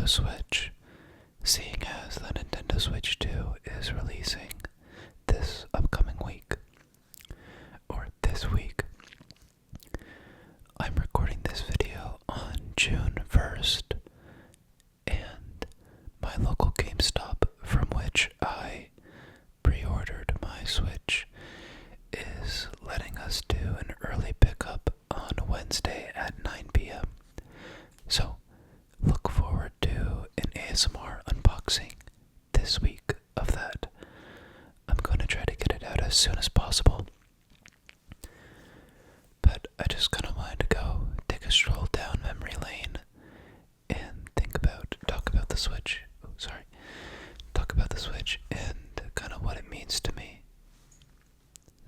Nintendo Switch, seeing as the Nintendo Switch 2 is releasing this upcoming week, or this week. I'm recording this video on June 1st, and my local GameStop from which I pre-ordered my Switch is letting us do an early pickup on Wednesday at 9 p.m. So, look forward to an ASMR unboxing this week of that. I'm going to try to get it out as soon as possible. But I just kind of wanted to go take a stroll down memory lane and talk about the Switch. Talk about the Switch and kind of what it means to me.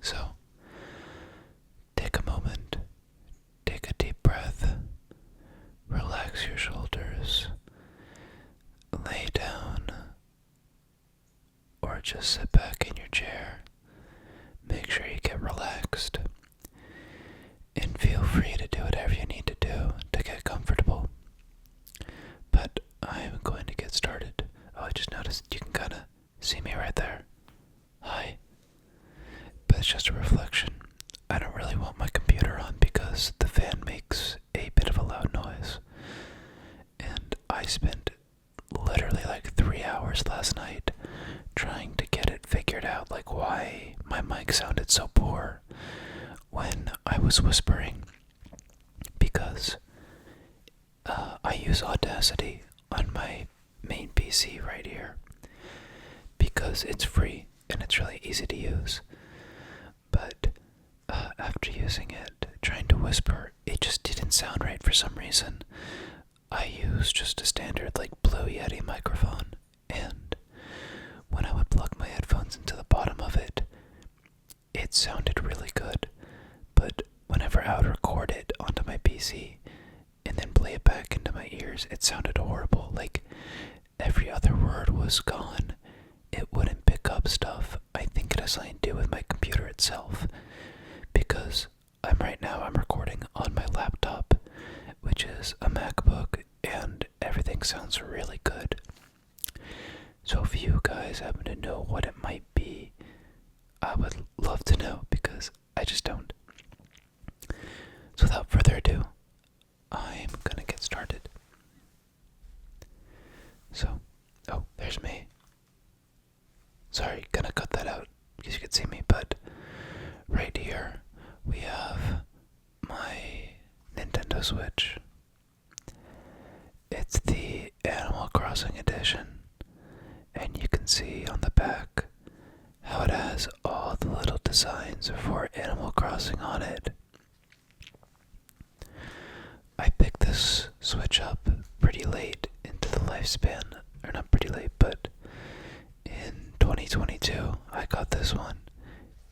So, take a moment, take a deep breath, relax your shoulders, lay down, or just sit back in your chair. Make sure you get relaxed, and feel free to do whatever you need to do to get comfortable. But I'm going to get started. Oh, I just noticed you can kind of see me right there. Hi. But it's just a reflection. I don't really want my computer on because the fan makes a bit of a loud noise. And I spent literally like 3 hours last night trying to get it figured out, like why my mic sounded so poor when I was whispering. Because I use Audacity on my main PC right here because it's free and it's really easy to use. But after using it, trying to whisper, it just didn't sound right for some reason. I use just a standard like Blue Yeti microphone, and when I would plug my headphones into the bottom of it, it sounded really good. But whenever I would record it onto my PC and then play it back into my ears, it sounded horrible. Like every other word was gone. It wouldn't pick up stuff. I think it has something to do with my computer itself, because I'm recording on my laptop, which is a MacBook, and everything sounds really good. So if you guys happen to know what it might be, I would love to know, because I just don't. So without further ado, I'm gonna get started. So, oh, there's me. Sorry, gonna cut that out because you can see me, but right here we have my Nintendo Switch. It's the Animal Crossing edition, and you can see on the back how it has all the little designs for Animal Crossing on it. I picked this Switch up pretty late into the lifespan, or not pretty late, but in 2022 I got this one,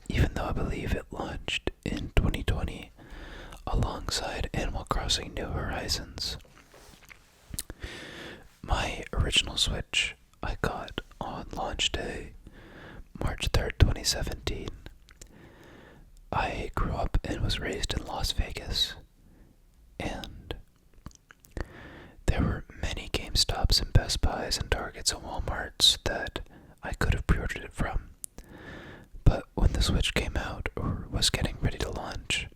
even though I believe it launched in 2020 alongside Animal Crossing New Horizons. My original Switch I got on launch day, March 3rd, 2017. I grew up and was raised in Las Vegas, and there were many GameStops and Best Buys and Targets and Walmarts that I could have pre-ordered it from. But when the Switch came out, or was getting ready to launch,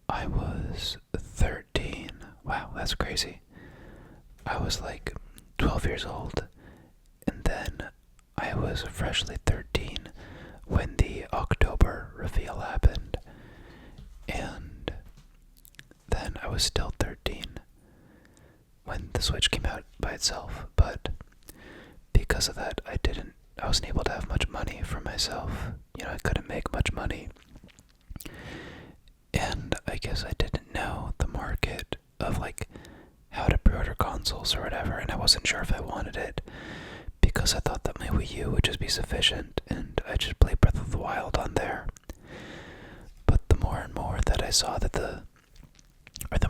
I was 13. Wow, that's crazy. I was like 12 years old, and then I was freshly 13 when the October reveal happened, and then I was still 13 when the Switch came out by itself. But because of that, I wasn't able to have much money for myself. I couldn't make much money, and I guess I didn't know the market of like how to pre-order consoles or whatever, and I wasn't sure if I wanted it because I thought that my Wii U would just be sufficient, and I just played Breath of the Wild on there. But the more and more that I saw the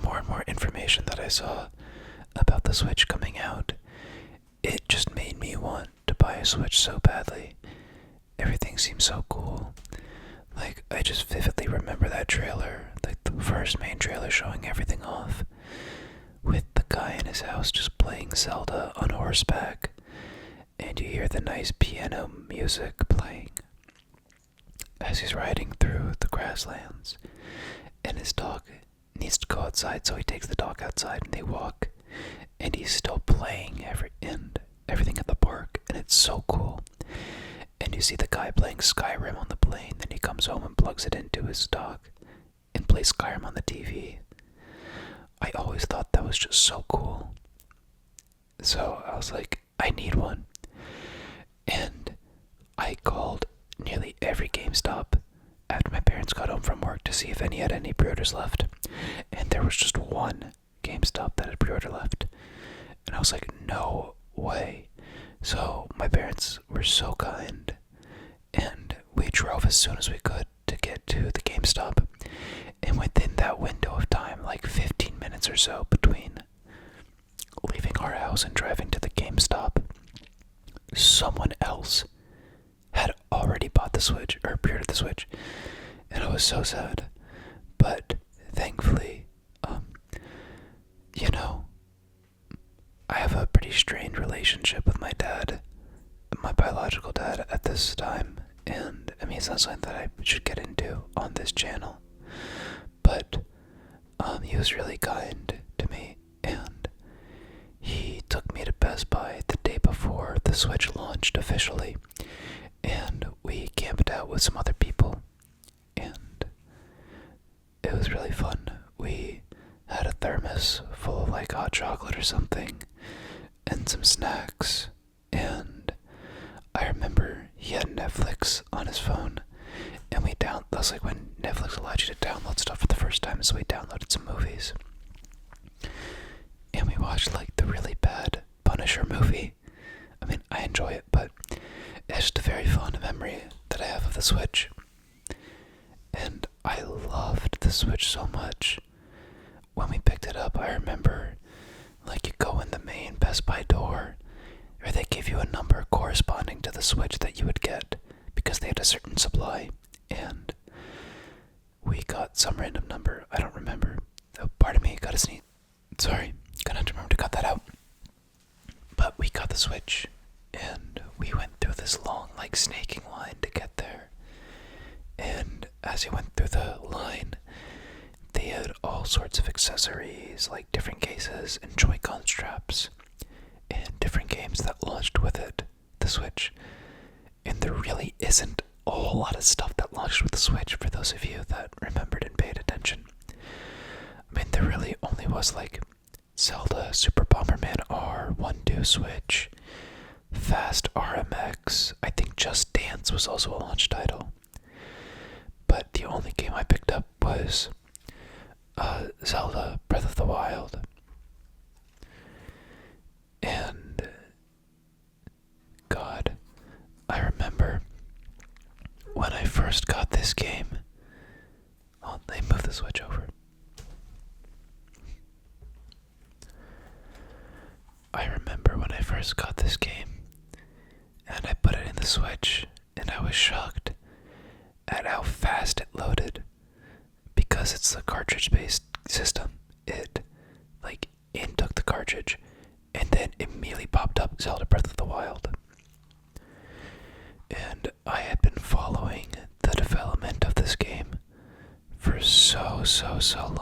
more and more information that I saw about the Switch coming out, it just made me want to buy a Switch so badly. Everything seemed so cool. Like, I just vividly remember that trailer, like the first main trailer showing everything off, with the guy in his house just playing Zelda on horseback, and you hear the nice piano music playing as he's riding through the grasslands, and his dog needs to go outside, so he takes the dog outside and they walk, and he's still playing everything at the park, and it's so cool. And you see the guy playing Skyrim on the plane, then he comes home and plugs it into his dog and plays Skyrim on the TV. I always thought that was just so cool. So I was like, I need one. And I called nearly every GameStop after my parents got home from work to see if any had any pre-orders left. And there was just one GameStop that had pre-order left. And I was like, no way. So my parents were so kind, and we drove as soon as we could to get to the GameStop. And within that window of time, like 15 minutes or so between leaving our house and driving to the GameStop, someone else had already bought the Switch, or pre-ordered the Switch. And I was so sad. But thankfully, I have a pretty strained relationship with my dad, my biological dad at this time, and I mean, it's not something that I should get into on this channel, but he was really kind to me, and he took me to Best Buy the day before the Switch launched officially, and we camped out with some other people, and it was really fun. We had a thermos full of like hot chocolate or something, and some snacks, and I remember he had Netflix on his phone, and that's like when Netflix allowed you to download stuff for the first time, so we downloaded some movies, and we watched like the really bad Punisher movie. I mean, I enjoy it, but it's just a very fond memory that I have of the Switch, and I loved the Switch so much. When we picked it up, I remember, like, you go in the main Best Buy door, or they give you a number corresponding to the Switch that you would get, because they had a certain supply, and we got some random number. I don't remember. Oh, pardon me, gotta sneeze. Sorry, gonna have to remember to cut that out. But we got the Switch, and we went through this long, like, snaking line to get there. And as we went through the line, they had all sorts of accessories, like different cases and Joy-Con straps, and different games that launched with it, the Switch. And there really isn't a whole lot of stuff that launched with the Switch, for those of you that remembered and paid attention. I mean, there really only was like Zelda, Super Bomberman R, 1-2 Switch, Fast RMX, I think Just Dance was also a launch title. But the only game I picked up was Zelda Breath of the Wild. And God, I remember when I first got this game. Oh, they moved the Switch over. I remember when I first got this game, and I put it in the Switch, and I was shocked at how fast it loaded. Because it's the cartridge-based system, it, like, took the cartridge, and then immediately popped up Zelda Breath of the Wild. And I had been following the development of this game for so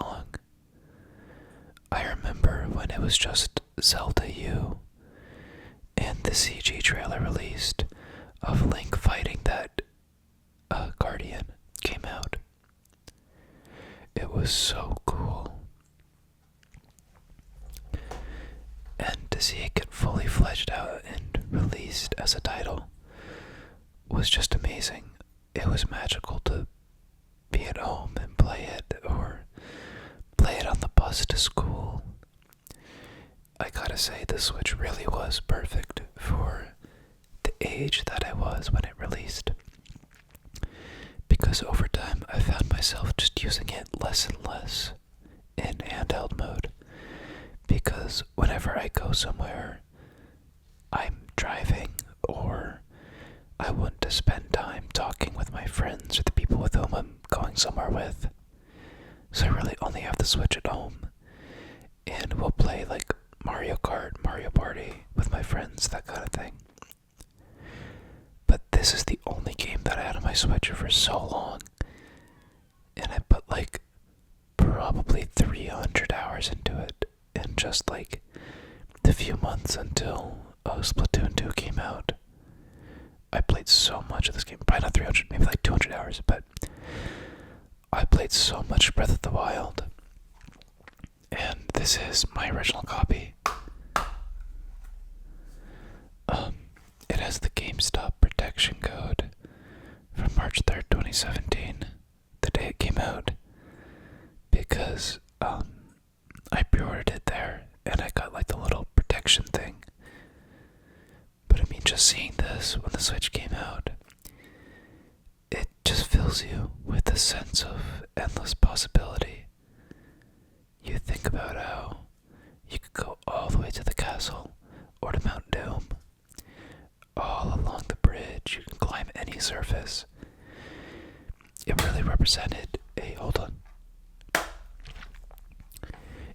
long. I remember when it was just Zelda U, and the CG trailer released of Link fighting that Guardian came out. It was so cool. And to see it get fully fleshed out and released as a title was just amazing. It was magical to be at home and play it, or play it on the bus to school. I gotta say, the Switch really was perfect for the age that I was when it released. Because over time, I found myself just using it less and less in handheld mode. Because whenever I go somewhere, I'm driving, or I want to spend time talking with my friends or the people with whom I'm going somewhere with. So I really only have the Switch at home, and we'll play like Mario Kart, Mario Party with my friends, that kind of thing. But this is the only game that I had on my Switch for so long. And I put like probably 300 hours into it in just like the few months until Splatoon 2 came out. I played so much of this game, probably not 300, maybe like 200 hours, but I played so much Breath of the Wild. And this is my original copy. It has the GameStop protection code from March 3rd, 2017, the day it came out, because I pre-ordered it there and I got like the little protection thing. But I mean, just seeing this when the Switch came out, it just fills you with a sense of endless possibility. You think about how you could go all the way to the castle or to Mount Doom. All along the bridge, you can climb any surface. It really represented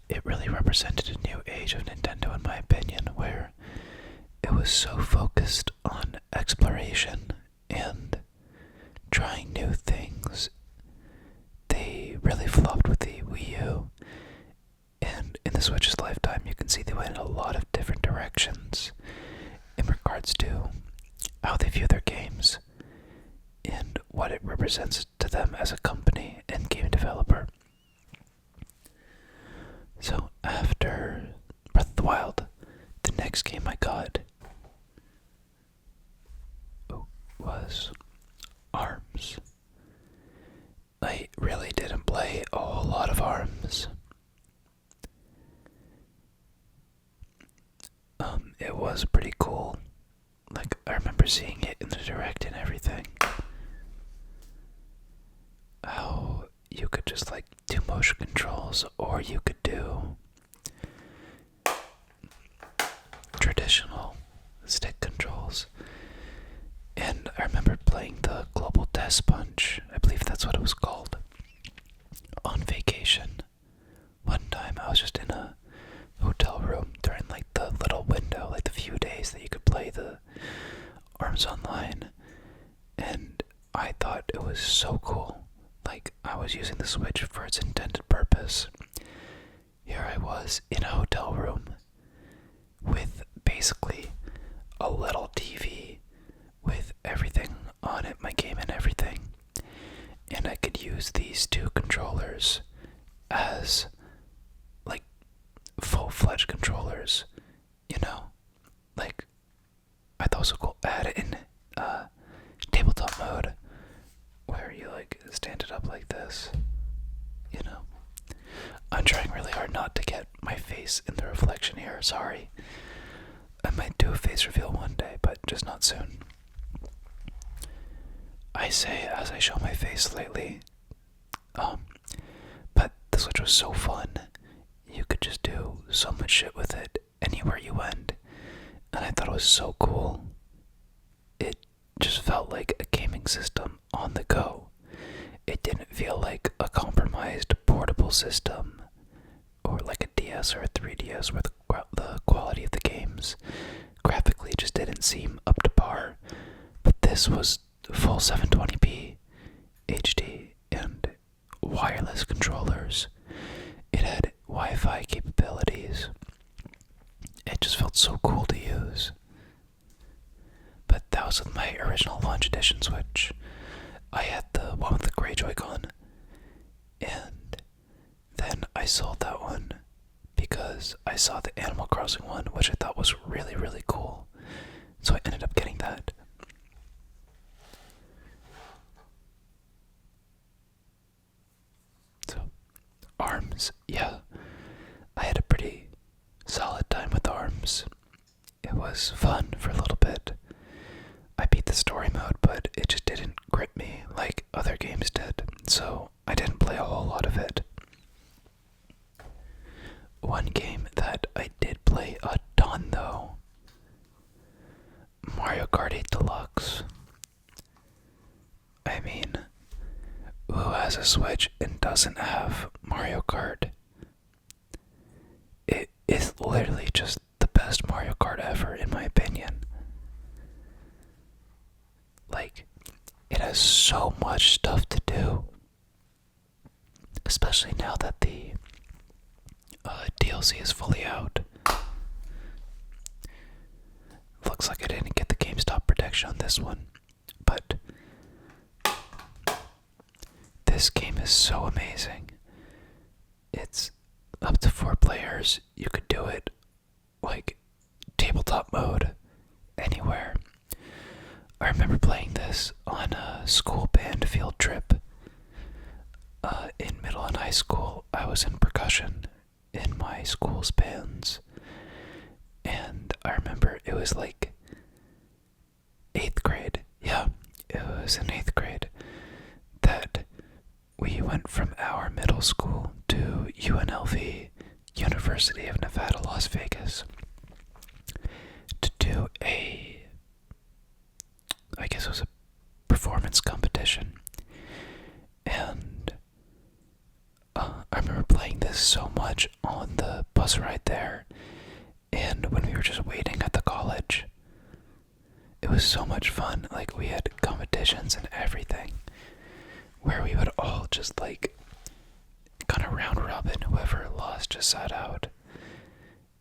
It really represented a new age of Nintendo, in my opinion, where it was so focused on exploration and trying new things. They really flopped with the Wii U, and in the Switch's lifetime, you can see they went in a lot of different directions in regards to how they view their games and what it represents to them as a company and game developer. So after Breath of the Wild, the next game I got was ARMS. I really didn't play a whole lot of ARMS. It was pretty cool. Like, I remember seeing it in the Direct and everything. How you could just like do motion controls, or you could do traditional stick controls. And I remember playing the Global Test Punch, I believe that's what it was called, on vacation. One time I was just in a hotel room during like the little window, like the few days that you could play the ARMS online, and I thought it was so cool. Like, I was using the Switch for its intended purpose. Here I was in a hotel room with basically a little TV with everything on it, my game and everything. And I could use these two controllers as like full-fledged controllers, you know? Like, I thought it was so cool. I had it in tabletop mode, where you like stand it up like this, you know. I'm trying really hard not to get my face in the reflection here, sorry. I might do a face reveal one day, but just not soon. I say as I show my face lately. But the Switch was so fun. You could just do so much shit with it anywhere you went. And I thought it was so cool. It just felt like a gaming system on the go. It didn't feel like a compromised portable system, or like a DS or a 3DS where the quality of the games graphically just didn't seem up to par. But this was full 720p HD and wireless controllers. It had Wi-Fi capabilities. It just felt so cool to use. But that was with my original launch edition Switch. I had the one with the gray Joy-Con, and then I sold that one because I saw the Animal Crossing one, which I thought was really, really cool. So I ended up getting that. So, ARMS, yeah. I had a pretty solid time with ARMS. It was fun for a little bit. I beat the story mode, but it just didn't grip me like other games did, so I didn't play a whole lot of it. One game that I did play a ton, though, Mario Kart 8 Deluxe. I mean, who has a Switch and doesn't have Mario Kart? It is literally just the best Mario Kart ever, in my opinion. Like, it has so much stuff to do. Especially now that the DLC is fully out. Looks like I didn't get the GameStop protection on this one, but this game is so amazing. It's up to 4 players. You could do it like tabletop mode anywhere. I remember playing this on a school band field trip. In middle and high school, I was in percussion in my school's bands. And I remember it was like 8th grade. Yeah, it was in 8th grade that we went from our middle school to UNLV, University of Nevada, Las Vegas, to do I guess it was a performance competition. And I remember playing this so much on the bus ride there, and when we were just waiting at the college. It was so much fun. Like, we had competitions and everything, where we would all just like kind of round robin. Whoever lost just sat out.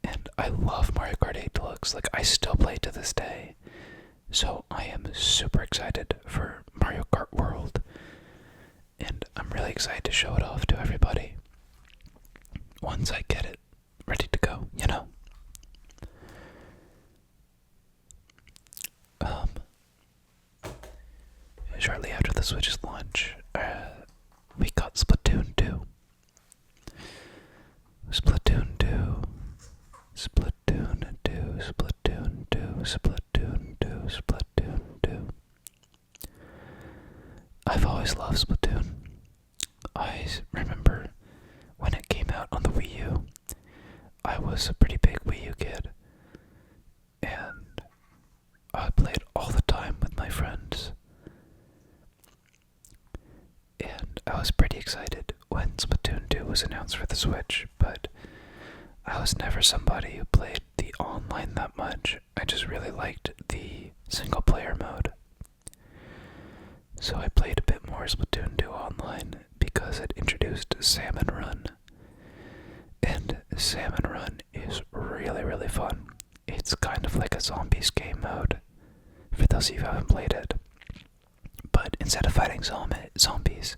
And I love Mario Kart 8 Deluxe. Like, I still play to this day. So I am super excited for Mario Kart World. And I'm really excited to show it off to everybody once I get it ready to go, you know? Shortly after the Switch's launch, we got Splatoon 2. Splatoon 2. Splatoon 2. Splatoon 2. Splatoon 2. Splatoon 2. I've always loved Splatoon. I remember when it came out on the Wii U, I was a pretty big Wii U kid. And I played all the time with my friends. And I was pretty excited when Splatoon 2 was announced for the Switch, but I was never somebody who played the online that much. I just really liked the single player mode. So I played a bit more Splatoon 2 online because it introduced Salmon Run. And Salmon Run is really, really fun. It's kind of like a zombies game mode, for those of you who haven't played it. But instead of fighting zombies,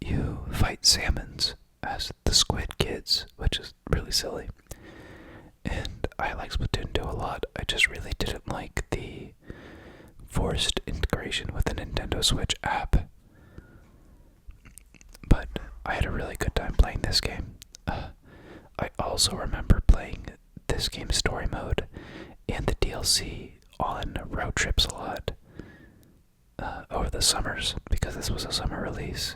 you fight salmons as the squid kids, which is really silly. And I like Splatoon 2 a lot. I just really didn't like the forced integration with the Nintendo Switch app. But I had a really good time playing this game. I also remember playing this game's story mode and the DLC on road trips a lot over the summers, because this was a summer release.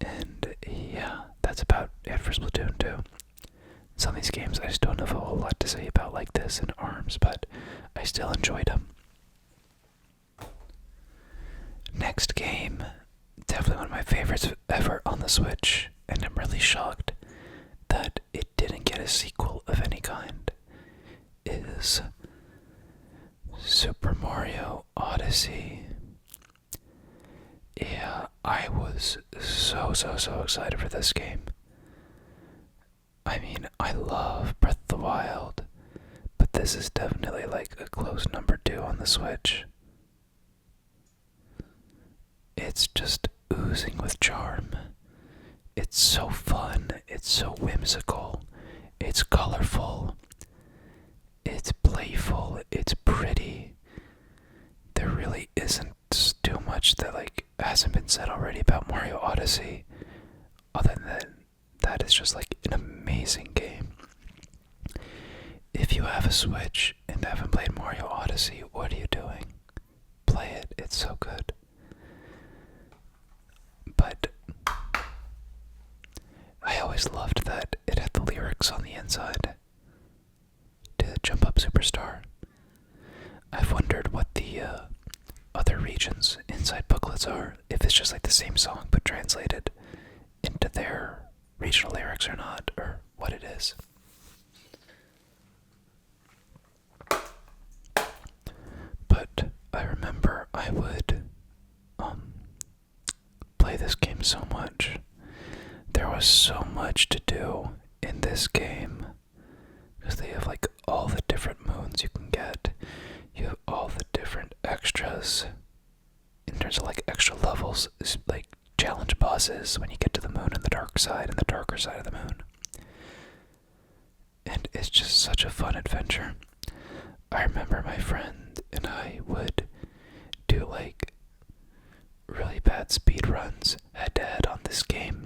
And yeah, that's about it for Splatoon 2. Some of these games I just don't have a whole lot to say about, like this and ARMS, but I still enjoyed them. Next game, definitely one of my favorites ever on the Switch, and I'm really shocked that it didn't get a sequel of any kind, is Super Mario Odyssey. Yeah, I was so excited for this game. I mean, I love Breath of the Wild, but this is definitely like a close number 2 on the Switch. It's just oozing with charm. It's so fun, it's so whimsical, it's colorful, it's playful, it's pretty. There really isn't too much that like hasn't been said already about Mario Odyssey, other than that it's just like an amazing game. If you have a Switch and haven't played Mario Odyssey, what are you doing? Play it, it's so good. But I always loved that it had the lyrics on the inside to Jump Up Superstar. I've wondered what the other regions' inside booklets are, if it's just like the same song but translated into their regional lyrics or not, or what it is. But I remember I would play this game so much. There was so much to do in this game because they have like all the different moons you can get. You have all the different extras in terms of like extra levels, like challenge bosses when you get to the moon and the dark side and the darker side of the moon. And it's just such a fun adventure. I remember my friend and I would do like really bad speed runs head to head on this game.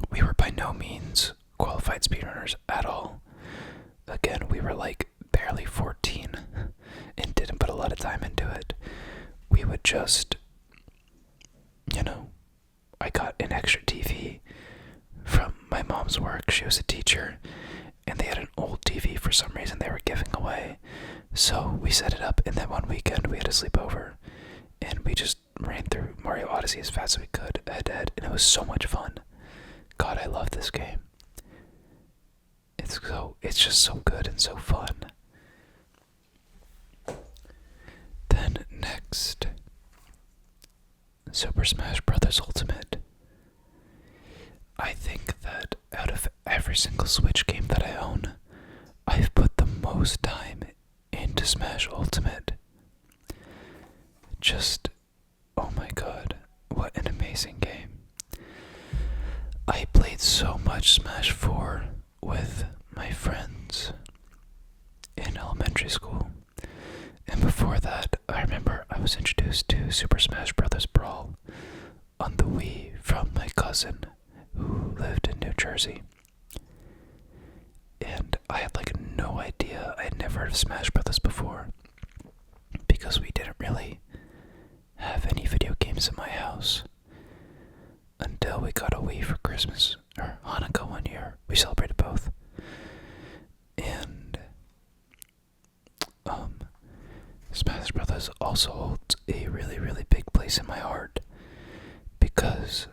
We were by no means qualified speedrunners at all. Again, we were like barely 14 and didn't put a lot of time into it. We would just, I got an extra TV from my mom's work. She was a teacher, and they had an old TV for some reason they were giving away. So we set it up, and then one weekend we had a sleepover, and we just ran through Mario Odyssey as fast as we could, head to head, and it was so much fun. God, I love this game. It's just so good and so fun. Then next, Super Smash Bros. Ultimate. I think that out of every single Switch game that I own, I've put the most time into Smash Ultimate. Just, oh my god, what an amazing game. I played so much Smash 4 with my friends in elementary school. And before that, I remember I was introduced to Super Smash Bros. Brawl on the Wii from my cousin who lived in New Jersey. And I had like no idea. I had never heard of Smash Bros. Before because we didn't really have any video games in my house until we got a Wii for Christmas or Hanukkah one year. We celebrated both. And Smash Bros. Also holds a really, really big place in my heart because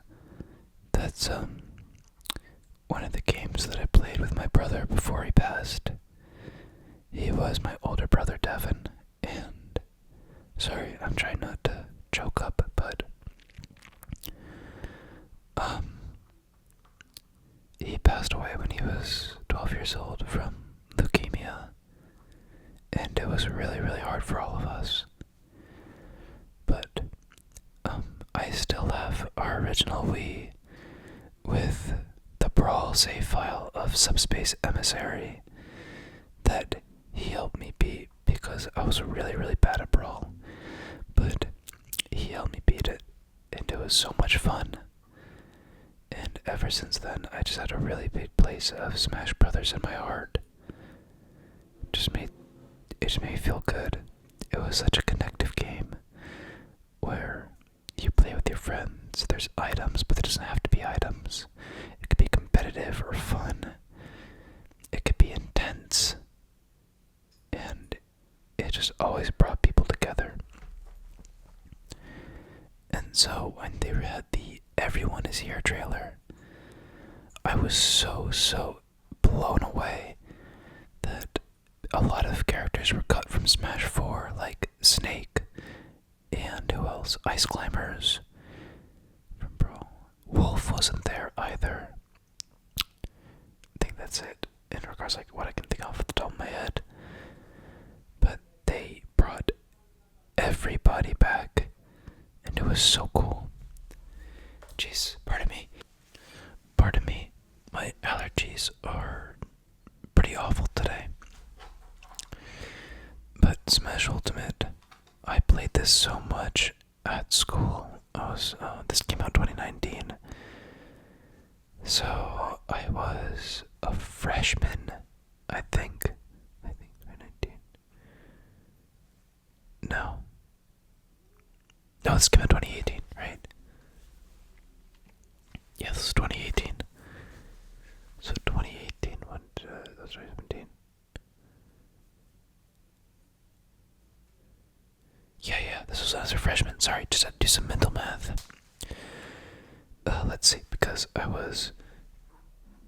that's one of the games that I played with my brother before he passed. He was my older brother Devin, and sorry, I'm trying not to choke up, but he passed away when he was 12 years old from leukemia, and it was really, really hard for all of us. But I still have our original Wii with the Brawl save file of Subspace Emissary that he helped me beat because I was really, really bad at Brawl. But he helped me beat it, and it was so much fun. And ever since then, I just had a really big place of Smash Brothers in my heart. It just made me feel good. It was such a connective game where you play with your friends. There's items, but it doesn't have to be items. It could be competitive or fun. It could be intense. And it just always brought people together. And so when they had the Everyone Is Here trailer, I was so blown away that a lot of characters were cut from Smash 4, like Snake, and who else? Ice Climbers from Brawl. Wolf wasn't there either. I think that's it in regards like what I can think of at the top of my head. But they brought everybody back, and it was so cool. Jeez, pardon me. Pardon me. My allergies are pretty awful today. But Smash Ultimate, I played this so much at school. This came out 2019. So I was a freshman, I think 2019. No, this came out 2018, right? Yeah, this is 2018. So 2018, that's 2017. Yeah, this was as a freshman. Sorry, just had to do some mental math. Let's see, because I was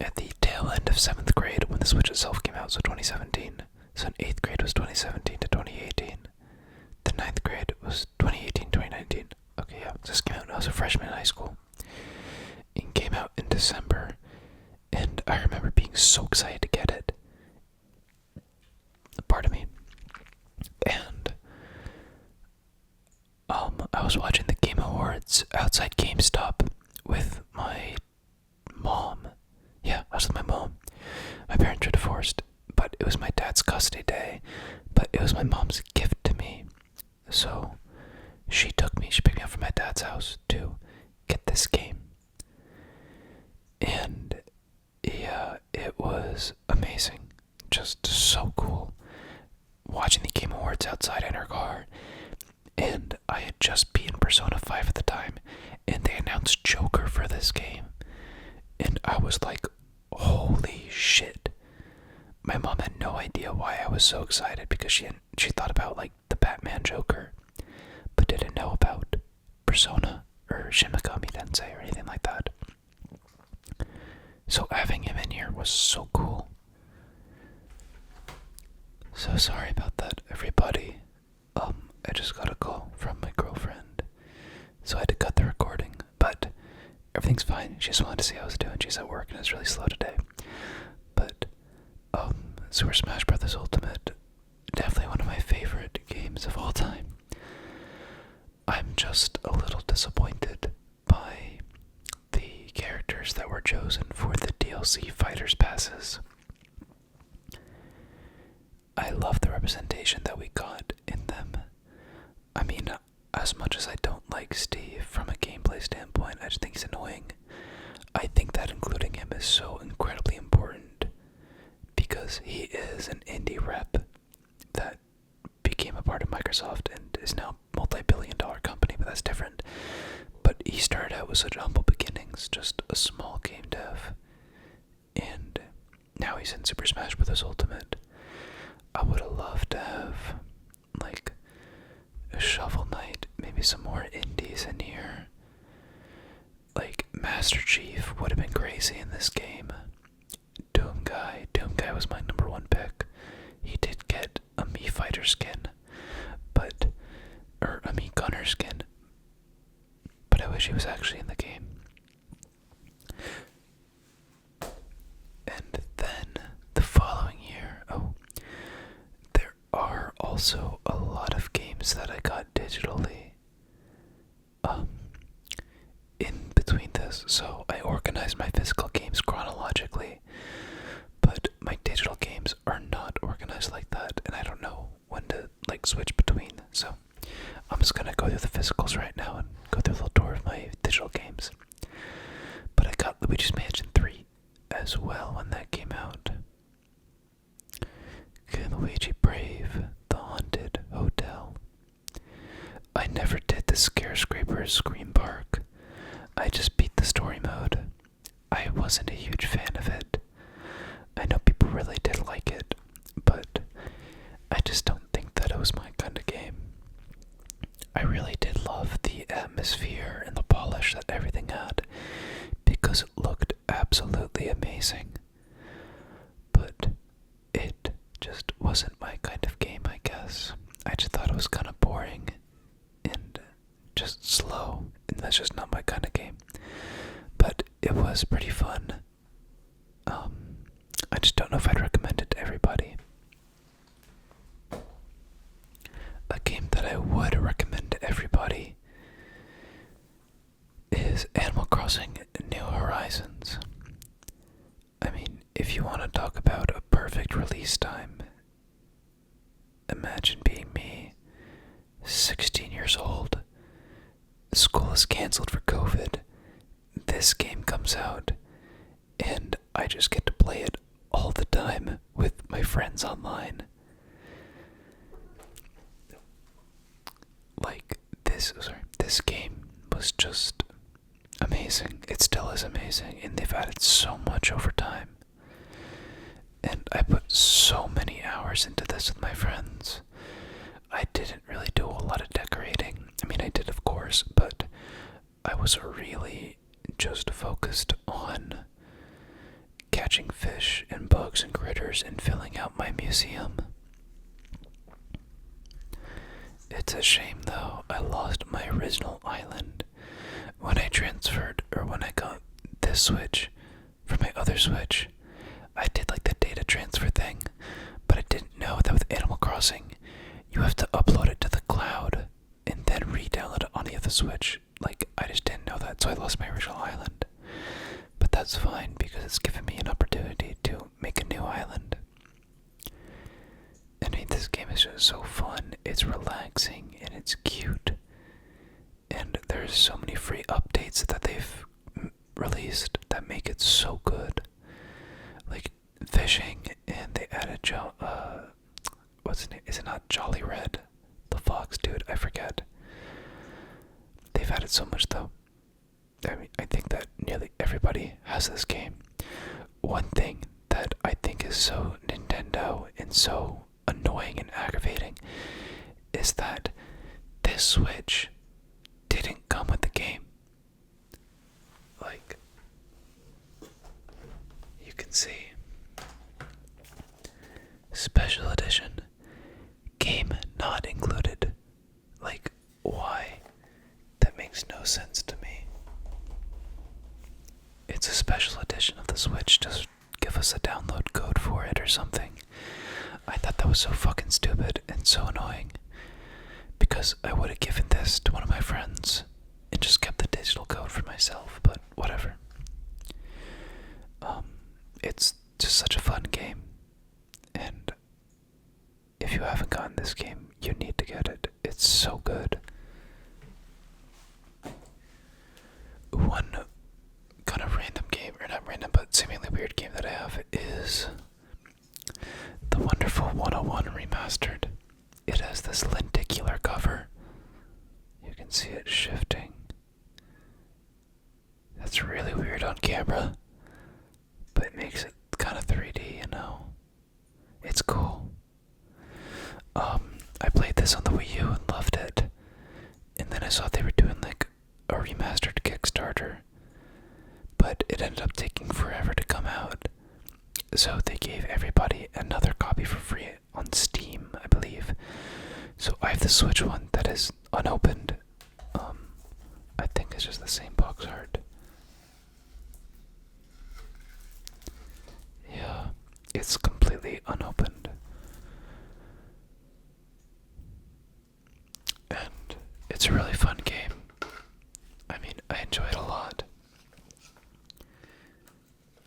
at the tail end end of 7th grade when the Switch itself came out, so 2017. So in 8th grade was 2017 to 2018. The 9th grade was 2018, 2019. Okay, yeah, this came out when I was a freshman in high school. It came out in December, and I remember being so excited to get it. Pardon me. And I was watching the Game Awards outside GameStop with my mom. Yeah, I was with my mom. My parents are divorced, but it was my dad's custody day, but it was my mom's gift to me. So she picked me up from my dad's house to get this game. And yeah, it was amazing. Just so cool. Watching the Game Awards outside in her car. And I had just beaten Persona 5 at the time, and they announced Joker for this game. And I was like, holy shit. My mom had no idea why I was so excited, because she thought about like the Batman Joker, but didn't know about Persona or Shin Megami Tensei or anything like that. So having him in here was so cool. So sorry about that, everybody. I just got a call from my girlfriend, so I had to cut the recording, but everything's fine. She just wanted to see how I was doing. She's at work and it's really slow today. But Super Smash Bros. Ultimate, definitely one of my favorite games of all time. I'm just a little disappointed by the characters that were chosen for the DLC Fighters Passes. I love the representation that we got in them. I mean, as much as I don't like Steve from a gameplay standpoint, I just think he's annoying. I think that including him is so incredibly important, because he is an indie rep that became a part of Microsoft and is now a multi-billion-dollar company, but that's different. But he started out with such humble beginnings, just a small game dev, and now he's in Super Smash Bros. Ultimate. I would have loved to have, like, a Shovel Knight, maybe some more indies in here. Like, Master Chief would have been crazy in this game. Doom Guy was my number one pick. He did get a Mii Fighter skin, or a Mii Gunner skin, but I wish he was actually in the game. And then, the following year, there are also a lot of games that I got digitally in between this. So I organized my physical games chronologically, but my digital games are not organized like that, and I don't know when to like switch between. So I'm just gonna go through the physicals right now and go through a little tour of my digital games. But I got Luigi's Mansion 3 as well when that came out. Okay, Luigi Brave, The Haunted Hotel. I never did the Scarescraper Scream Park. I just beat the story mode. I wasn't a huge fan of it. I know people really did like it, but I just don't think that it was my kind of game. I really did love the atmosphere and the polish that everything had, because it looked absolutely amazing. But it just wasn't my kind of game, I guess. I just thought it was kind of boring and just slow, and that's just not my kind of game. But it was pretty fun. I just don't know if I'd recommend it to everybody. A game that I would recommend to everybody is Animal Crossing New Horizons. I mean, if you want to talk about a perfect release time, imagine being me, 16 years old, school is canceled for COVID, this game comes out, and I just get to play it all the time with my friends online. Like, this game was just amazing. It still is amazing, and they've added so much over time. And I put so many hours into this with my friends. I didn't really do a lot of decorating. I mean, I did, of course, but I was really just focused on catching fish and bugs and critters and filling out my museum. It's a shame though, I lost my original island when I transferred, or when I got this Switch from my other Switch. I did like the data transfer thing, but I didn't know that with Animal Crossing, you have to upload it to the cloud and then re-download it on the other Switch. Like, I just didn't know that, so I lost my original island. But that's fine, because it's given me an opportunity to make a new island. And I mean, this game is just so fun. It's relaxing, and it's cute. And there's so many free updates that they've released that make it so good. Like, fishing, and they added what's his name? Is it not Jolly Red? The fox dude, I forget. They've added so much though. I mean, I think that nearly everybody has this game. One thing that I think is so Nintendo and so annoying and aggravating is that this Switch didn't come with the game. Like, you can see. Special edition. Game not included. Like, why? That makes no sense to me. It's a special edition of the Switch. Just give us a download code for it or something. I thought that was so fucking stupid and so annoying. Because I would have given this to one of my friends and just kept the digital code for myself, but whatever. It's just such a fun game. And if you haven't gotten this game, you need to get it. It's so good. One kind of random game, or not random, but seemingly weird game that I have is the wonderful 101 Remastered. It has this lenticular cover. You can see it shifting. That's really weird on camera, but it makes it kind of 3D, you know? It's cool. I played this on the Wii U and loved it. And then I saw they were doing like a remastered Kickstarter, but it ended up taking forever to come out. So they gave everybody another copy for free on Steam, I believe. So I have the Switch one that is unopened. I think it's just the same box art. Yeah, it's completely unopened. And it's a really fun game. I mean, I enjoy it a lot.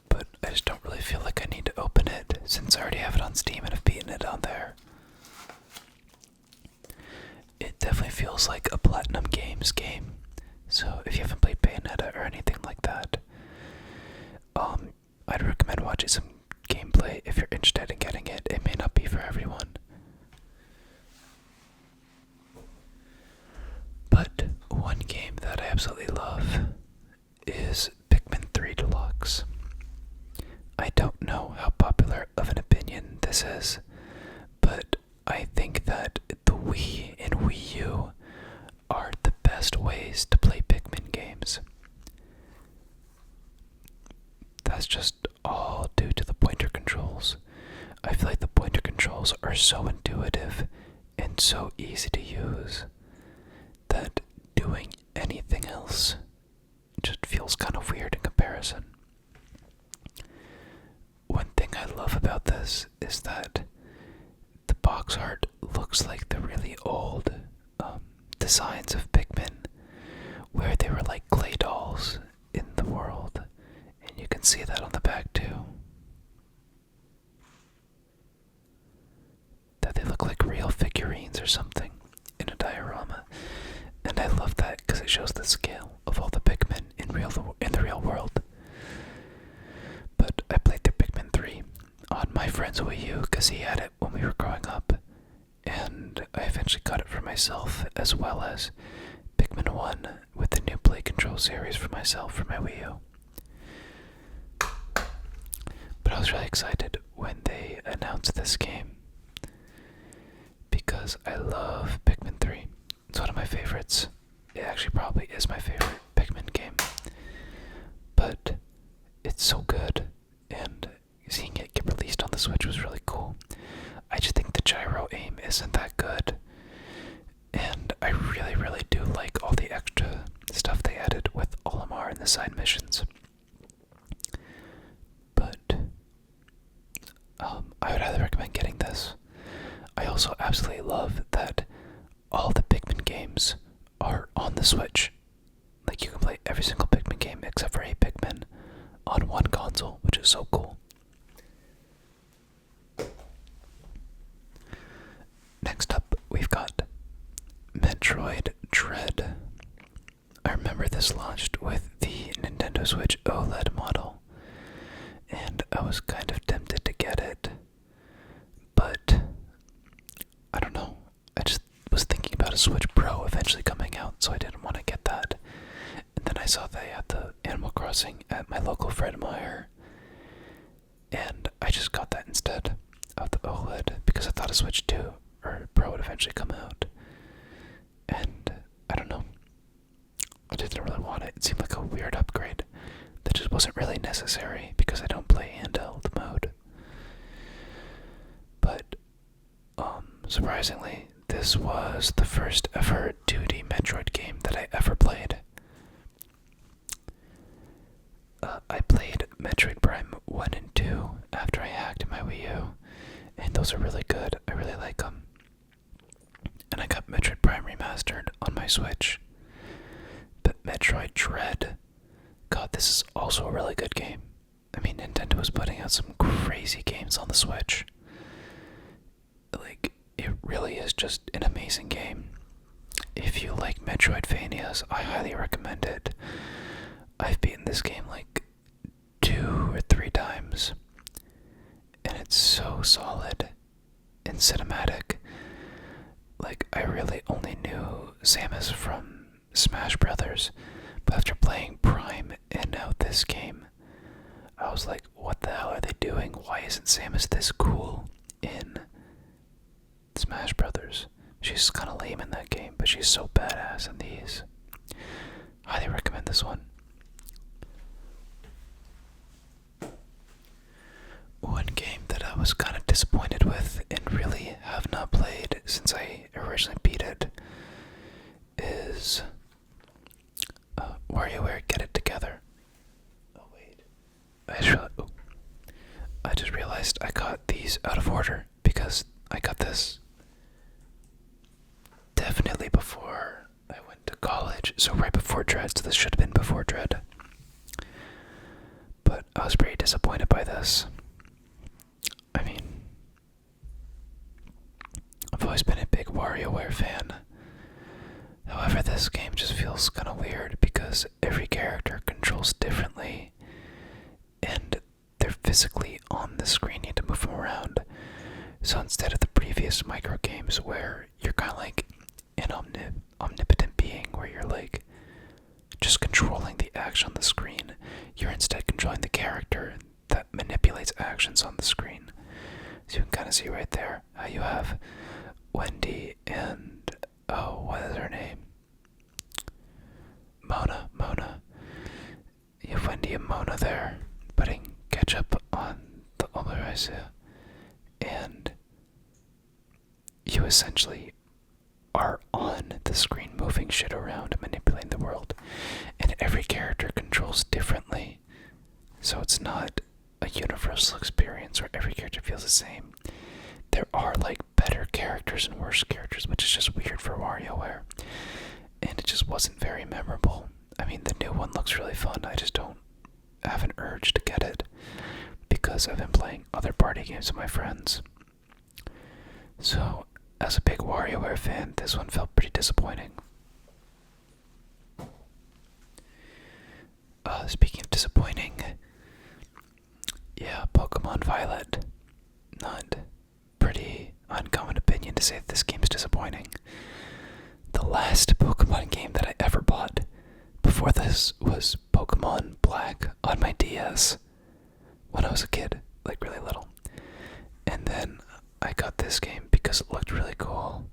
But I just don't really feel like I need to open it, since I already have it on Steam and have beaten it on there. It definitely feels like a Platinum Games game. So if you haven't played Bayonetta or anything like that, I'd recommend watching some gameplay if you're interested in getting it. It may not be for everyone. But one game that I absolutely love is Pikmin 3 Deluxe. I don't know how popular of an opinion this is, but I think that the Wii and Wii U are the best ways to play Pikmin games. That's just all due to the pointer controls. I feel like the pointer controls are so intuitive and so easy to use that doing anything else just feels kind of weird in comparison. One thing I love about this is that the box art looks like the really old designs of Pikmin, where they were like clay dolls in the world, and you can see that on the back too. That they look like real figurines or something in a diorama, and I love that because it shows the scale of all the Pikmin in the real world. But I played through Pikmin 3 on my friend's Wii U because he had it when we were growing up, and I eventually got it for myself, as well as Pikmin 1 with the new Play Control series for myself for my Wii U. But I was really excited when they announced this game because I love Pikmin 3. It's one of my favorites. It actually probably is my favorite Pikmin game. But it's so good, and also absolutely love that all the Pikmin games are on the Switch. Like, you can play every single Pikmin game except for 8 Pikmin on one console, which is so cool. Next up, we've got Metroid Dread. I remember this launched with the Nintendo Switch OLED model, and I was kind of tempted to get it, but I don't know. I just was thinking about a Switch Pro eventually coming out, so I didn't want to get that. And then I saw they had the Animal Crossing at my local Fred Meyer, and I just got that instead of the OLED because I thought a Switch 2 or Pro would eventually come out. And I don't know. I didn't really want it. It seemed like a weird upgrade that just wasn't really necessary because I don't play handheld mode. But, surprisingly, this was the first ever 2D Metroid game that I ever played. I played Metroid Prime 1 and 2 after I hacked my Wii U, and those are really good. I really like them. And I got Metroid Prime Remastered on my Switch. But Metroid Dread, God, this is also a really good game. I mean, Nintendo was putting out some crazy games on the Switch. Like, it really is just an amazing game. If you like Metroidvanias, I highly recommend it. I've beaten this game like 2 or 3 times, and it's so solid and cinematic. Like, I really only knew Samus from Smash Brothers, but after playing Prime and now this game, I was like, what the hell are they doing? Why isn't Samus this cool in Smash Brothers? She's kind of lame in that game, but she's so badass in these. Highly recommend this one. One game that I was kind of disappointed with and really have not played since I originally beat it is WarioWare Get It Together. Oh wait, I just realized I got these out of order because I got this definitely before I went to college, so right before Dread, so this should have been before Dread. But I was pretty disappointed by this. I mean, I've always been a big WarioWare fan. However, this game just feels kind of weird because every character controls differently, and they're physically on the screen. You need to move them around. So instead of the previous micro games where you're kind of like an omnipotent being, where you're like just controlling the action on the screen, you're instead controlling the character that manipulates actions on the screen. So you can kind of see right there how you have Wendy and, oh, what is her name? Mona. You have Wendy and Mona there, putting ketchup on the omelette, and you essentially are on the screen moving shit around and manipulating the world. And every character controls differently, so it's not a universal experience where every character feels the same. There are like better characters and worse characters, which is just weird for WarioWare, and it just wasn't very memorable. I mean, the new one looks really fun. I just don't have an urge to get it because I've been playing other party games with my friends. So, as a big WarioWare fan, this one felt pretty disappointing. Speaking of disappointing, yeah, Pokemon Violet. Not pretty uncommon opinion to say that this game's disappointing. The last Pokemon game that I ever bought before this was Pokemon Black on my DS when I was a kid, like really little. And then I got this game because it looked really cool,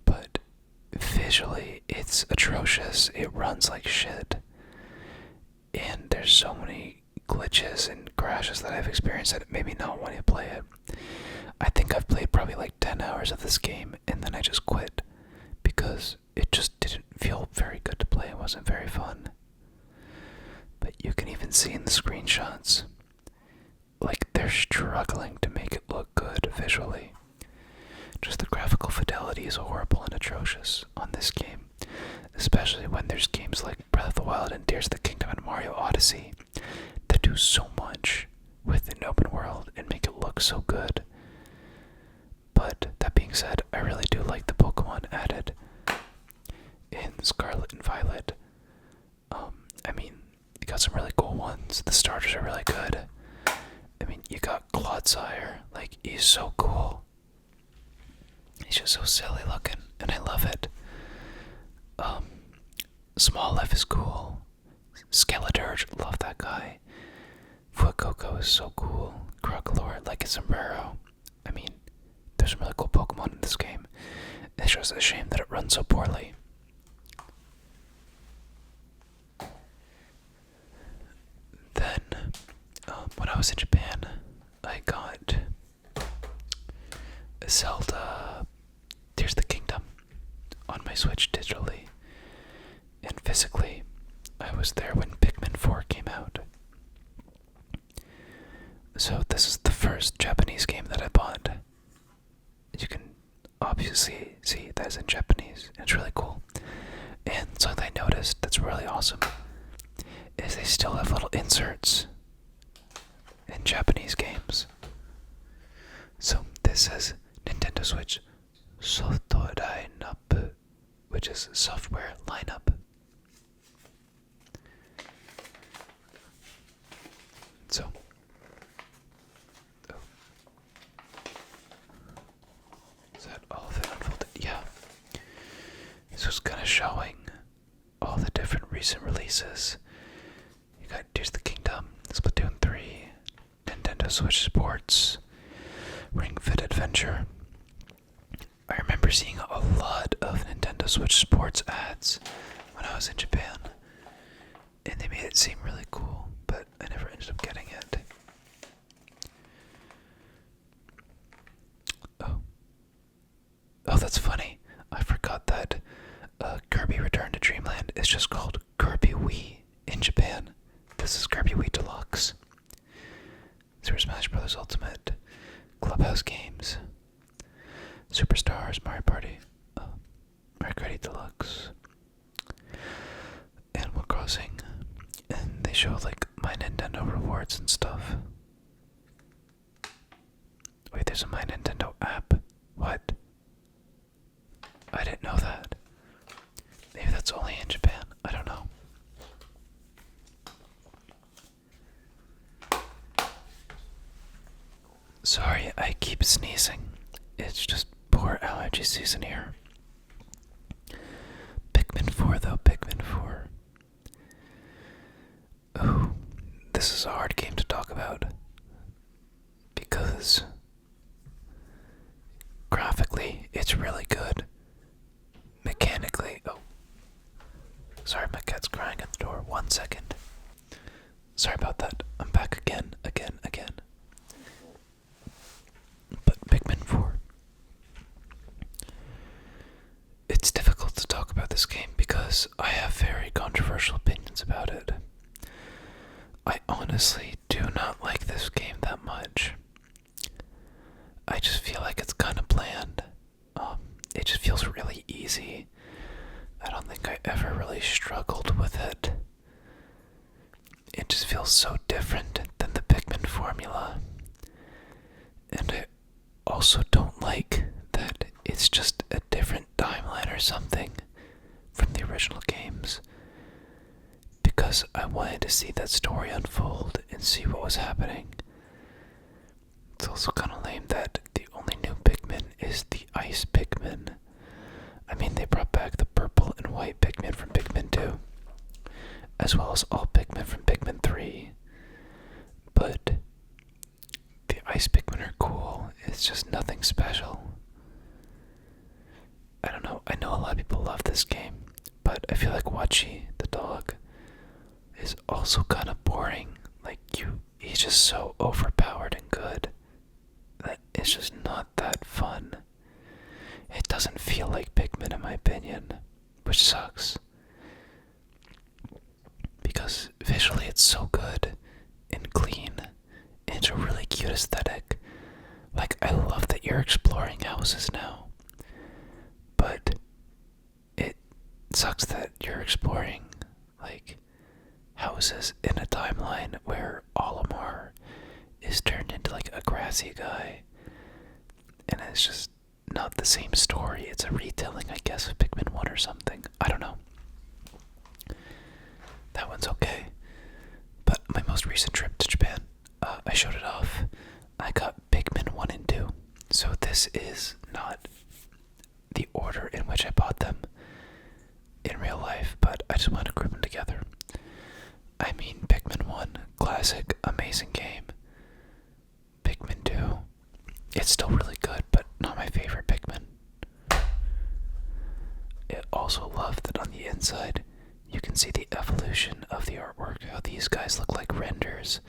but visually it's atrocious. It runs like shit, and there's so many glitches and crashes that I've experienced that it made me not want to play it. I think I've played probably like 10 hours of this game and then I just quit because it just didn't feel very good to play. It wasn't very fun. But you can even see in the screenshots, like, they're struggling to make it look good visually. is horrible and atrocious on this game, especially when there's games like Breath of the Wild and Tears of the Kingdom and Mario Odyssey that do so much with an open world and make it look so good. But that being said, I really do like the Pokemon added in Scarlet and Violet. I mean, you got some really cool ones. The starters are really good. I mean, you got Clodsire. Like, he's so cool. He's just so silly looking, and I love it. Smoliv is cool. Skeleturge, love that guy. Fuecoco is so cool. Crocolore, like his sombrero. I mean, there's some really cool Pokemon in this game. It's just a shame that it runs so poorly. Then, when I was in Japan, I got Zelda Tears of the Kingdom on my Switch digitally. And physically, I was there when Pikmin 4 came out. So this is the first Japanese game that I bought. You can obviously see that is in Japanese. It's really cool. And something I noticed that's really awesome is they still have little inserts in Japanese games. So this says Nintendo Switch Software Lineup, which is software lineup. So, is that all of it unfolded? Yeah. This was kind of showing all the different recent releases. You got Tears of the Kingdom, Splatoon 3, Nintendo Switch Sports, Ring Fit Adventure. I remember seeing a lot of Nintendo Switch Sports ads when I was in Japan, and they made it seem really cool, but I never ended up getting it. Oh, that's funny. I forgot that Kirby Return to Dreamland is just called Kirby Wii in Japan. This is Kirby Wii Deluxe. Super Smash Bros. Ultimate, Clubhouse Games, Superstars, Mario Party, Mario Kart 8 Deluxe, Animal Crossing, and they show like My Nintendo rewards and stuff. Wait, there's a My Nintendo app? What? I didn't know that. Maybe that's only in Japan. I don't know. Sorry, I keep sneezing. It's just poor allergy season here. Pikmin 4 though, Pikmin 4. Oh, this is a hard game to talk about. Because graphically, it's really good. Mechanically, sorry, my cat's crying at the door. 1 second. Sorry about that. I'm back again. But Pikmin 4. It's difficult to talk about this game because I have very controversial opinions about it. I honestly do not like this game that much. I just feel like it's kind of bland. It just feels really easy. I don't think I ever really struggled with it. It just feels so different than the Pikmin formula. And I also don't like that it's just a different timeline or something from the original games. Because I wanted to see that story unfold and see what was happening. It's also kind of lame that the only new Pikmin is the Ice Pikmin. I mean, they brought back the purple and white Pikmin from Pikmin 2, as well as all Pikmin from Pikmin 3. But the Ice Pikmin are cool. It's just nothing special. I don't know. I know a lot of people love this game, but I feel like Wachi, the dog, is also kind of boring. Like, he's just so overpowered and good that it's just not that fun. It doesn't feel like Pikmin in my opinion, which sucks. Because visually it's so good and clean, and it's a really cute aesthetic. Like, I love that you're exploring houses now. you're exploring like houses in a timeline where Olimar is turned into like a grassy guy, and it's just not the same story. It's a retelling, I guess, of Pikmin 1 or something. I don't know. That one's okay. But my most recent trip to Japan, I showed it off. I got Pikmin 1 and 2. So this is not the order in which I bought them in real life, but I just want to group them together. I mean, Pikmin 1, classic, amazing game. Pikmin 2, it's still really good, but not my favorite Pikmin. I also love that on the inside, you can see the evolution of the artwork, how these guys look like renders,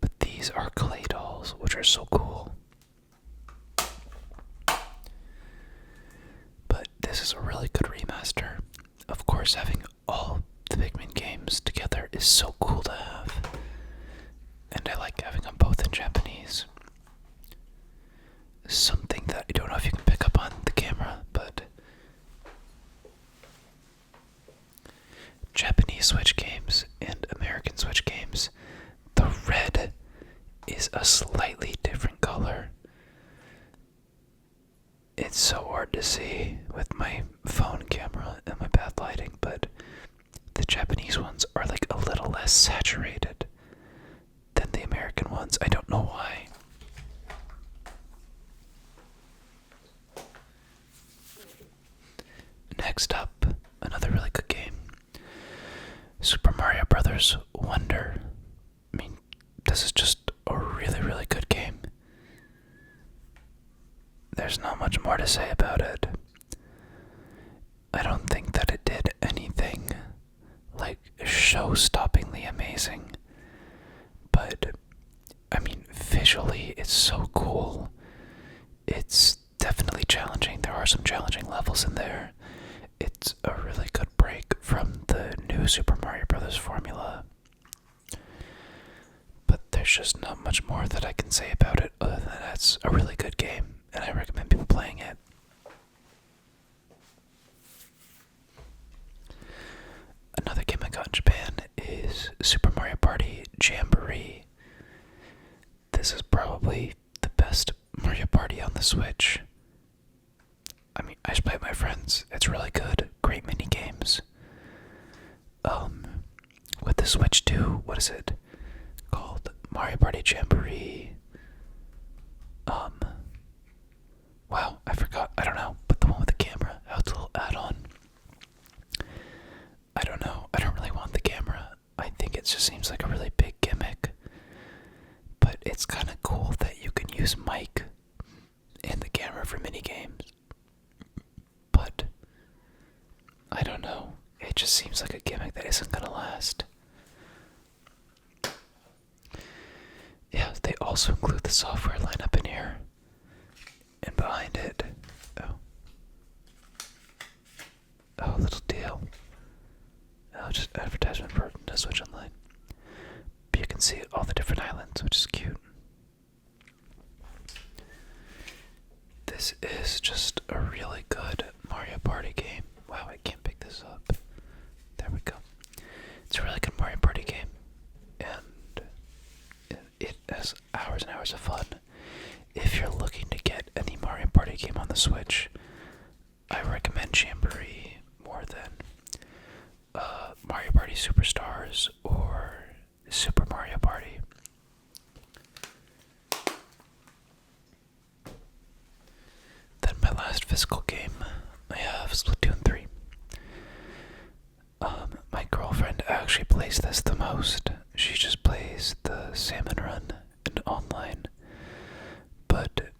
but these are clay dolls, which are so cool. But this is a really good remaster. Of course, having all the Pikmin games together is so cool to have, and I like having them both in Japanese. Something that I don't know if you can pick up on the camera, but Japanese Switch games and American Switch games, the red is a slightly different color. It's so hard to see with my phone camera and my bad lighting, but the Japanese ones are like a little less saturated than the American ones. I don't know why. Next up, another really good game. Super Mario Bros. Wonder. I mean, this is just a really, really good game. There's not much more to say about it. I don't think that it did anything like show-stoppingly amazing, but I mean, visually it's so cool. It's definitely challenging. There are some challenging levels in there. It's a really good break from the new Super Mario Bros. Formula. But there's just not much more that I can say about it other than that's a really good game, and I recommend people playing it. Another game I got in Japan is Super Mario Party Jamboree. This is probably the best Mario Party on the Switch. I mean, I just play with my friends. It's really good. Great mini games. With the Switch 2, what is it called? Mario Party Jamboree. Wow, I forgot. I don't know. But the one with the camera, how it's a little add-on. I don't know. I don't really want the camera. I think it just seems like a really big gimmick. But it's kind of cool that you can use mic and the camera for mini games. But I don't know. It just seems like a gimmick that isn't gonna last. Yeah, they also include the software lineup in here. And behind it, little deal. Just advertisement for the Switch Online. But you can see all the different islands, which is cute. This is just a really good Mario Party game. Wow, I can't pick this up. There we go. It's a really good Mario Party game, and it has hours and hours of fun. If you're looking to get any Mario Party game on the Switch, I recommend Jamboree more than Mario Party Superstars or Super Mario Party. Then my last physical game, I have Splatoon 3. My girlfriend actually plays this the most. She just plays the Salmon Run and online. But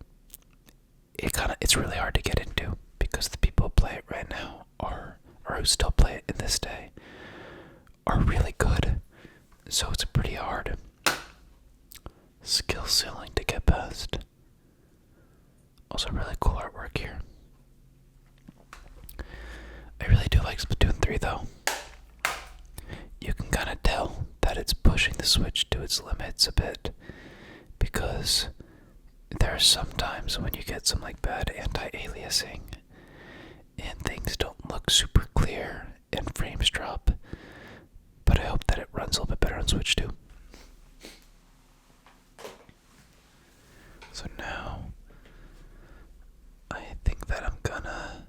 it's really hard to get into because the people who play it right now or who still play it in this day are really good. So it's pretty hard skill ceiling to get past. Also really cool artwork here. I really do like Splatoon 3 though. You can kind of tell that it's pushing the Switch to its limits a bit, because there are some times when you get some like bad anti-aliasing and things don't look super clear and frames drop, but I hope that it runs a little bit better on Switch too. So now, I think that I'm gonna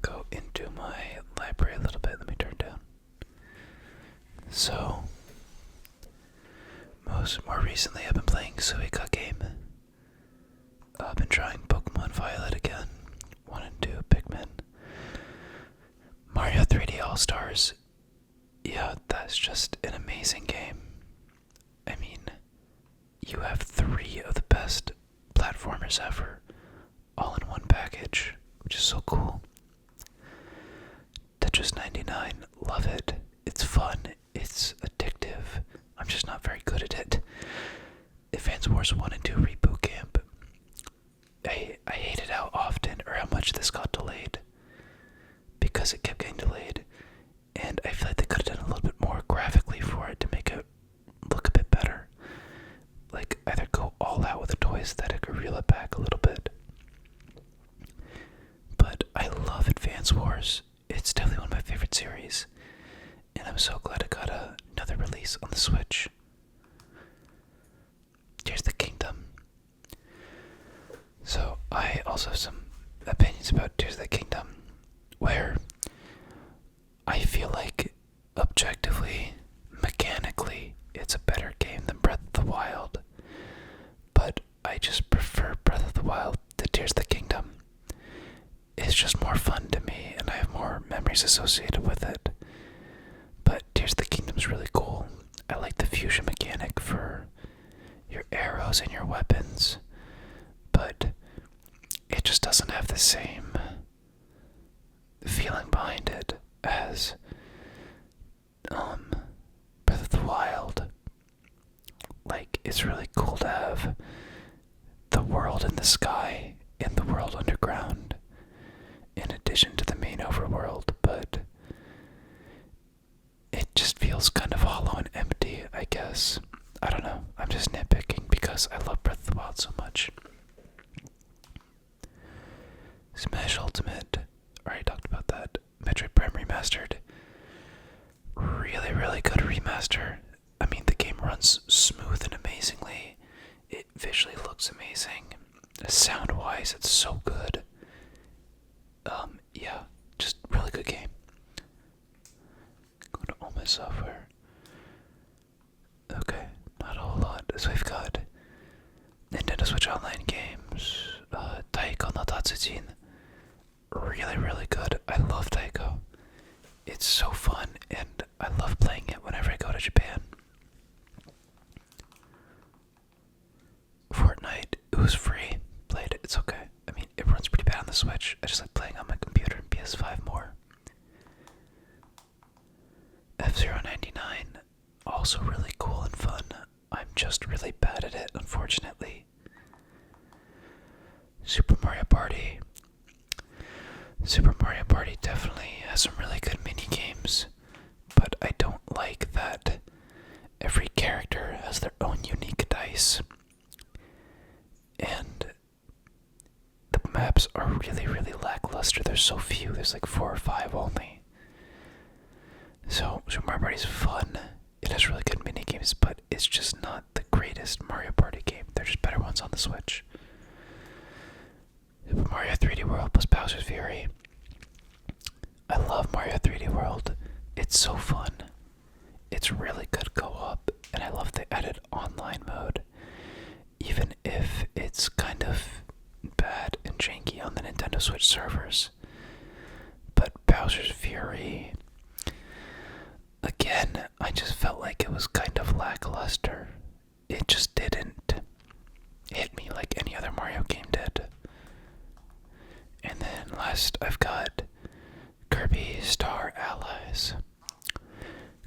go into my library a little bit. Let me turn down. So, more recently I've been playing Suika Game. I've been trying Pokemon Violet again, 1 and 2, Pikmin. Mario 3D All-Stars. Yeah, that's just an amazing game. I mean, you have 3 of the best platformers ever, all in one package, which is so cool. Tetris 99, love it. It's fun, it's addictive. I'm just not very good at it. Advance Wars 1 and 2 Reboot Camp. I hated how often or how much this got delayed, because it kept getting delayed, and I feel like they could have done a little bit more graphically for it to make it look a bit better. Like, either go all out with the toy aesthetic or reel it back a little bit. But I love Advance Wars. It's definitely one of my favorite series, and I'm so glad it got another release on the Switch. Tears of the Kingdom. So, I also have some opinions about Tears of the Kingdom, where I feel like, objectively, mechanically, it's a better game than Breath of the Wild. But I just prefer Breath of the Wild to Tears of the Kingdom. It's just more fun to me, and I have more memories associated with it. But Tears of the Kingdom's really cool. I like the fusion mechanic for your arrows and your weapons, but it just doesn't have the same feeling behind it as Breath of the Wild. Like, it's really cool to have the world in the sky and the world underground in addition to the main overworld, but it just feels kind of hollow and empty, I guess. I don't know, I'm just nitpicking because I love Breath of the Wild so much. Smash Ultimate, already talked about that. Metroid Prime Remastered, really, really good remaster. I mean, the game runs smooth and amazingly. It visually looks amazing. Sound-wise, it's so good. Yeah, just really good game. Go to all my software. Okay, not a whole lot. So we've got Nintendo Switch Online games, Taiko no Tatsujin. Really, really good. I love Taiko. It's so fun, and I love playing it whenever I go to Japan. Fortnite, it was free. Played it, it's okay. I mean, it runs pretty bad on the Switch. I just like playing on my computer and PS5 more. F-Zero 99, also really cool and fun. I'm just really bad at it, unfortunately. Super Mario Party. Super Mario Party definitely has some really good mini games, but I don't like that every character has their own unique dice, and the maps are really, really lackluster. There's so few, there's like 4 or 5 only. So Super Mario Party is fun, it has really good mini games, but it's just not the greatest Mario Party game. There's just better ones on the Switch. Super Mario 3D World plus Bowser's Fury. I love Mario 3D World. It's so fun. It's really good co-op, and I love the added online mode, even if it's kind of bad and janky on the Nintendo Switch servers. But Bowser's Fury, again, I just felt like it was kind of lackluster. It just didn't hit me like any other Mario game did. And then last, I've got Kirby Star Allies.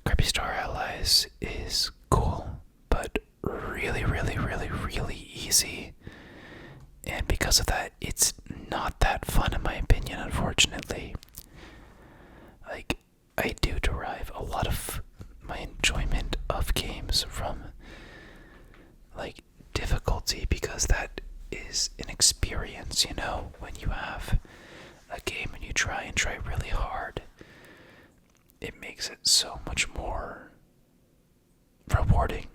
Kirby Star Allies is cool, but really, really, really, really easy. And because of that, it's not that fun in my opinion, unfortunately. Like, I do derive a lot of my enjoyment of games from, like, difficulty, because that is an experience, you know, when you have a game and you try really hard, it makes it so much more rewarding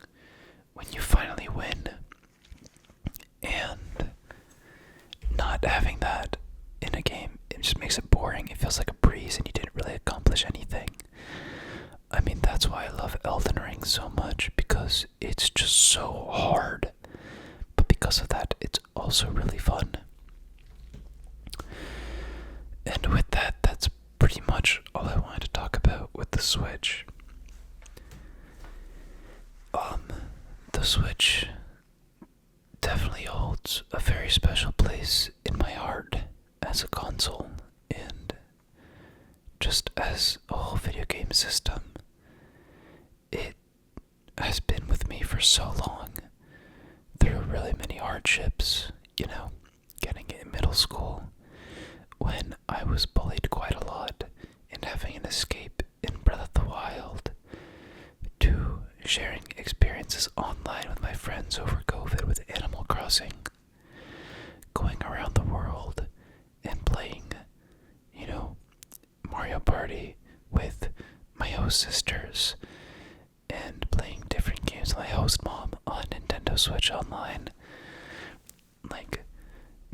when you finally win. And not having that in a game, it just makes it boring. It feels like a breeze and you didn't really accomplish anything. I mean, that's why I love Elden Ring so much, because it's just so hard. But because of that, it's also really fun. And with that, that's pretty much all I wanted to talk about with the Switch. The Switch definitely holds a very special place in my heart as a console, and just as a whole video game system. It has been with me for so long, through really many hardships, getting it in middle school, when I was bullied quite a lot, and having an escape in Breath of the Wild, to sharing experiences online with my friends over COVID with Animal Crossing, going around the world and playing, Mario Party with my host sisters, and playing different games with my host mom on Nintendo Switch Online. Like,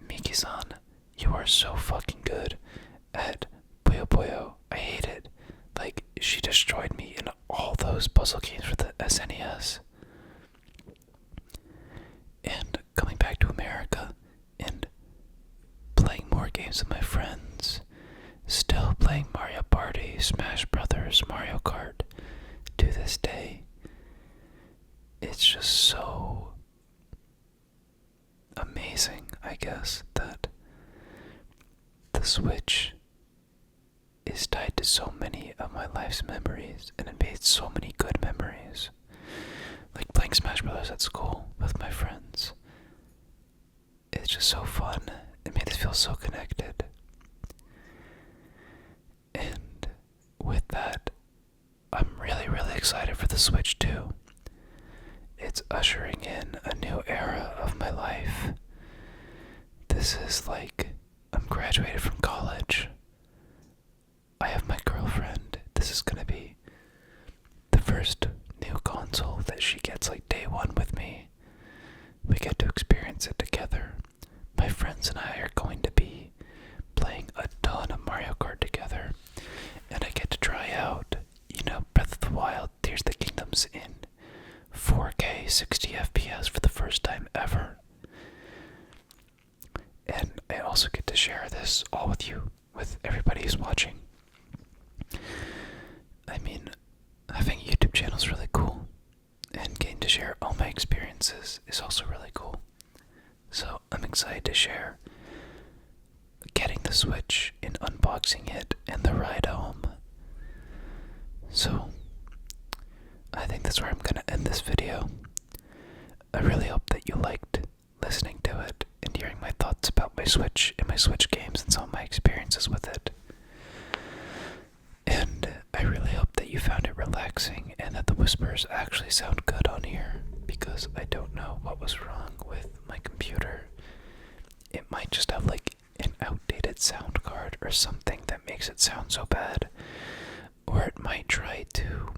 Miki-san, you are so fucking good at Puyo Puyo. I hate it. Like, she destroyed me in all those puzzle games for the SNES. And coming back to America and playing more games with my friends, still playing Mario Party, Smash Brothers, Mario Kart to this day. It's just so amazing, I guess, that the Switch is tied to so many of my life's memories, and it made so many good memories. Like playing Smash Brothers at school with my friends. It's just so fun. It made us feel so connected. And with that, I'm really, really excited for the Switch 2. It's ushering in a new era of my life. This is like, I'm graduated from college. I have my girlfriend. This is gonna be the first new console that she gets like day one with me. We get to experience it together. My friends and I are going to be playing a ton of Mario Kart together. And I get to try out, Breath of the Wild, Tears of the Kingdoms in 4K 60 FPS for the first time ever. And I also get to share this all with you, with everybody who's watching. I mean, having a YouTube channel is really cool, and getting to share all my experiences is also really cool. So I'm excited to share getting the Switch and unboxing it and the ride home. So I think that's where I'm gonna end this video. I really hope that you liked listening to it and hearing my thoughts about my Switch and my Switch games and some of my experiences with it. And I really hope that you found it relaxing and that the whispers actually sound good on here, because I don't know what was wrong with my computer. It might just have like an outdated sound card or something that makes it sound so bad, or it might try to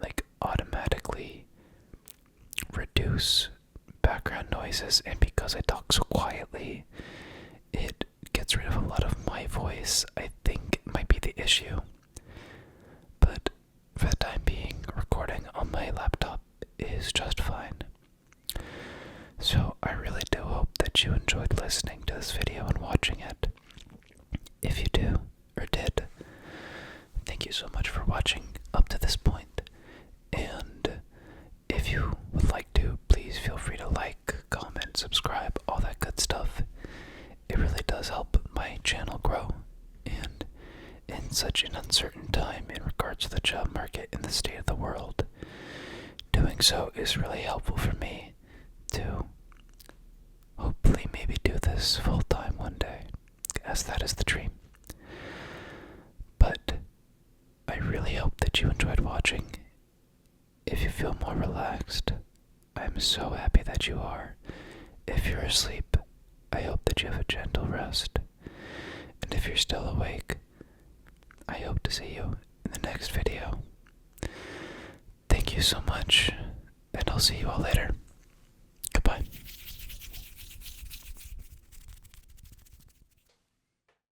like automatically reduce background noises, and because I talk so quietly, it gets rid of a lot of my voice. I think it might be the issue. But for the time being, recording on my laptop is just fine. So I really do hope that you enjoyed listening to this video and watching it. If you do, or did, thank you so much for watching up to this point. And if you would like to, please feel free to like, comment, subscribe, all that good stuff. It really does help my channel grow. And in such an uncertain time in regards to the job market in the state of the world, doing so is really helpful for me to hopefully maybe do this full time one day, as that is the dream. But I really hope that you enjoyed watching. If you feel more relaxed, I'm so happy that you are. If you're asleep, I hope that you have a gentle rest. And And if you're still awake, I hope to see you in the next video. Thank you so much, and I'll see you all later.